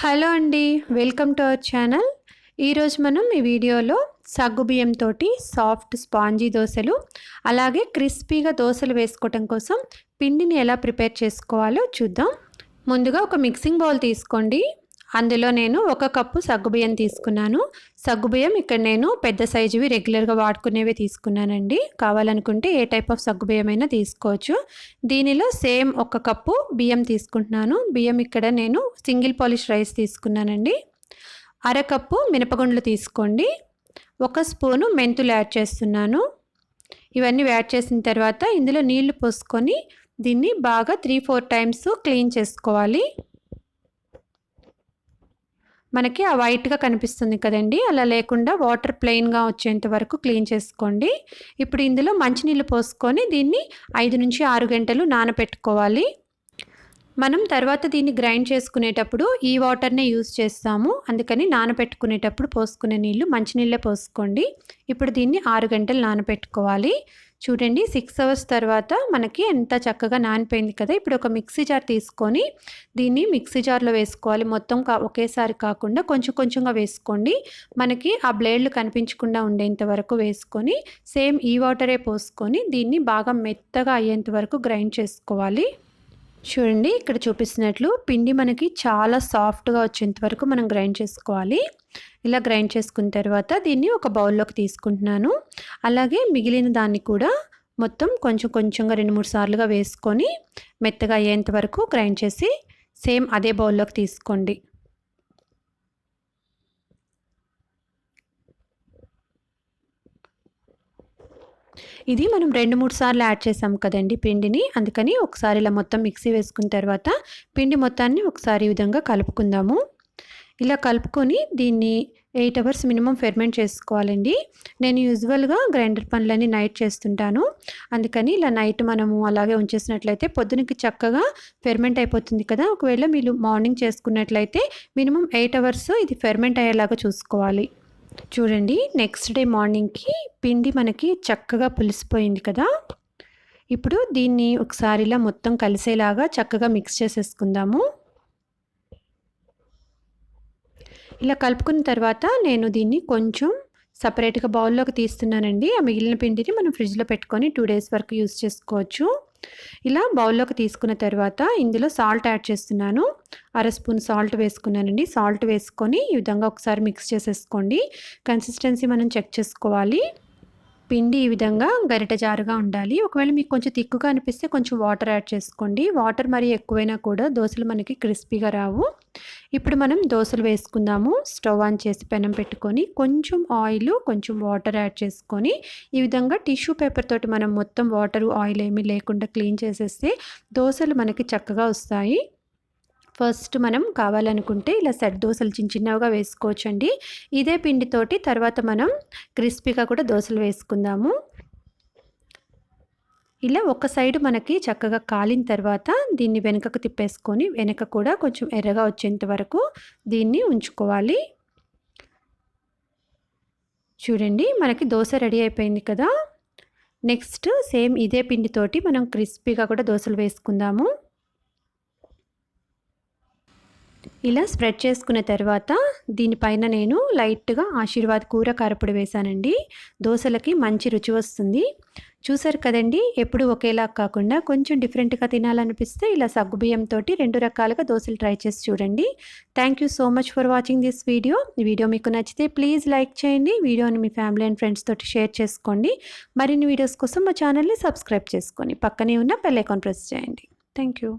Hello అండి, welcome to our channel. ఈరోజు మనం ఈ వీడియోలో సగ్గుబియ్యం తోటి సాఫ్ట్ స్పాంజీ దోశలు అలాగే క్రిస్పీగా దోశలు వేసుకోవటం కోసం పిండిని ఎలా ప్రిపేర్ చేసుకోవాలో చూద్దాం. ముందుగా ఒక మిక్సింగ్ బౌల్ తీసుకోండి. అందులో నేను 1 కప్పు సగ్గుబియ్యం తీసుకున్నాను. సగ్గుబియ్యం ఇక్కడ నేను పెద్ద సైజువి రెగ్యులర్గా వాడుకునేవి తీసుకున్నానండి. కావాలనుకుంటే ఏ టైప్ ఆఫ్ సగ్గుబియ్యం అయినా తీసుకోవచ్చు. దీనిలో సేమ్ 1 కప్పు బియ్యం తీసుకుంటున్నాను. బియ్యం ఇక్కడ నేను సింగిల్ పాలిష్ రైస్ తీసుకున్నానండి. 1/2 కప్పు మినపగుండ్లు తీసుకోండి. 1 స్పూను మెంతులు యాడ్ చేస్తున్నాను. ఇవన్నీ యాడ్ చేసిన తర్వాత ఇందులో నీళ్లు పోసుకొని దీన్ని బాగా 3-4 టైమ్స్ క్లీన్ చేసుకోవాలి. మనకి ఆ వైట్గా కనిపిస్తుంది కదండి, అలా లేకుండా వాటర్ ప్లెయిన్గా వచ్చేంత వరకు క్లీన్ చేసుకోండి. ఇప్పుడు ఇందులో మంచినీళ్ళు పోసుకొని దీన్ని 5 నుంచి 6 గంటలు నానబెట్టుకోవాలి. మనం తర్వాత దీన్ని గ్రైండ్ చేసుకునేటప్పుడు ఈ వాటర్నే యూజ్ చేస్తాము, అందుకని నానబెట్టుకునేటప్పుడు పోసుకునే నీళ్ళు మంచినీళ్ళే పోసుకోండి. ఇప్పుడు దీన్ని 6 గంటలు నానబెట్టుకోవాలి. చూడండి, 6 అవర్స్ తర్వాత మనకి ఎంత చక్కగా నానిపోయింది కదా. ఇప్పుడు ఒక మిక్సీ జార్ తీసుకొని దీన్ని మిక్సీ జార్లో వేసుకోవాలి. మొత్తం ఒకేసారి కాకుండా కొంచెం కొంచెంగా వేసుకోండి. మనకి ఆ బ్లేడ్లు కనిపించకుండా ఉండేంత వరకు వేసుకొని సేమ్ ఈ వాటరే పోసుకొని దీన్ని బాగా మెత్తగా అయ్యేంత వరకు గ్రైండ్ చేసుకోవాలి. చూడండి, ఇక్కడ చూపిస్తున్నట్లు పిండి మనకి చాలా సాఫ్ట్గా వచ్చేంత వరకు మనం గ్రైండ్ చేసుకోవాలి. ఇలా గ్రైండ్ చేసుకున్న తర్వాత దీన్ని ఒక బౌల్లోకి తీసుకుంటున్నాను. అలాగే మిగిలిన దాన్ని కూడా మొత్తం కొంచెం కొంచెంగా 2-3 సార్లుగా వేసుకొని మెత్తగా అయ్యేంత వరకు గ్రైండ్ చేసి సేమ్ అదే బౌల్లోకి తీసుకోండి. ఇది మనం 2-3 సార్లు యాడ్ చేసాం కదండి పిండిని, అందుకని ఒకసారి ఇలా మొత్తం మిక్సీ వేసుకున్న తర్వాత పిండి మొత్తాన్ని ఒకసారి ఈ విధంగా కలుపుకుందాము. ఇలా కలుపుకొని దీన్ని 8 అవర్స్ మినిమం ఫెర్మెంట్ చేసుకోవాలండి. నేను యూజువల్గా గ్రైండర్ పనులన్నీ నైట్ చేస్తుంటాను, అందుకని ఇలా నైట్ మనము అలాగే ఉంచేసినట్లయితే పొద్దునకి చక్కగా ఫెర్మెంట్ అయిపోతుంది కదా. ఒకవేళ మీరు మార్నింగ్ చేసుకున్నట్లయితే మినిమం 8 అవర్స్ ఇది ఫెర్మెంట్ అయ్యేలాగా చూసుకోవాలి. చూడండి, నెక్స్ట్ డే మార్నింగ్కి పిండి మనకి చక్కగా పులిసిపోయింది కదా. ఇప్పుడు దీన్ని ఒకసారి ఇలా మొత్తం కలిసేలాగా చక్కగా మిక్స్ చేసేసుకుందాము. ఇలా కలుపుకున్న తర్వాత నేను దీన్ని కొంచెం సపరేట్గా బౌల్లోకి తీస్తున్నానండి. ఆ మిగిలిన పిండిని మనం ఫ్రిడ్జ్లో పెట్టుకొని 2 డేస్ వరకు యూజ్ చేసుకోవచ్చు. ఇలా బౌల్లోకి తీసుకున్న తర్వాత ఇందులో సాల్ట్ యాడ్ చేస్తున్నాను. 1/2 స్పూన్ సాల్ట్ వేసుకున్నానండి. సాల్ట్ వేసుకొని ఈ విధంగా ఒకసారి మిక్స్ చేసేసుకోండి. కన్సిస్టెన్సీ మనం చెక్ చేసుకోవాలి. పిండి ఈ విధంగా గరిట జారుగా ఉండాలి. ఒకవేళ మీకు కొంచెం తిక్కుగా అనిపిస్తే కొంచెం వాటర్ యాడ్ చేసుకోండి. వాటర్ మరీ ఎక్కువైనా కూడా దోశలు మనకి క్రిస్పీగా రావు. ఇప్పుడు మనం దోశలు వేసుకుందాము. స్టవ్ ఆన్ చేసి పెనం పెట్టుకొని కొంచెం ఆయిల్ కొంచెం వాటర్ యాడ్ చేసుకొని ఈ విధంగా టిష్యూ పేపర్ తోటి మనం మొత్తం వాటర్ ఆయిల్ ఏమీ లేకుండా క్లీన్ చేసేస్తే దోశలు మనకి చక్కగా వస్తాయి. ఫస్ట్ మనం కావాలనుకుంటే ఇలా సెట్ దోశలు చిన్న చిన్నగా వేసుకోవచ్చండి. ఇదే పిండితోటి తర్వాత మనం క్రిస్పీగా కూడా దోశలు వేసుకుందాము. ఇలా ఒక సైడ్ మనకి చక్కగా కాలిన తర్వాత దీన్ని వెనకకు తిప్పేసుకొని వెనక కూడా కొంచెం ఎర్రగా వచ్చేంత వరకు దీన్ని ఉంచుకోవాలి. చూడండి, మనకి దోశ రెడీ అయిపోయింది కదా. నెక్స్ట్ సేమ్ ఇదే పిండితోటి మనం క్రిస్పీగా కూడా దోశలు వేసుకుందాము. ఇలా స్ప్రెడ్ చేసుకున్న తర్వాత దీనిపైన నేను లైట్గా ఆశీర్వాద్ కూర కారపొడి వేశానండి. దోశలకి మంచి రుచి వస్తుంది. చూసారు కదండి, ఎప్పుడు ఒకేలా కాకుండా కొంచెం డిఫరెంట్గా తినాలనిపిస్తే ఇలా సగ్గుబియ్యంతో 2 రకాలుగా దోశలు ట్రై చేసి చూడండి. Thank you so much for watching this video. ఈ వీడియో మీకు నచ్చితే ప్లీజ్ లైక్ చేయండి. వీడియోని మీ ఫ్యామిలీ అండ్ ఫ్రెండ్స్ తోటి షేర్ చేసుకోండి. మరిన్ని వీడియోస్ కోసం మా ఛానల్ని సబ్స్క్రైబ్ చేసుకొని పక్కనే ఉన్న బెల్ ఐకాన్ ప్రెస్ చేయండి. Thank you.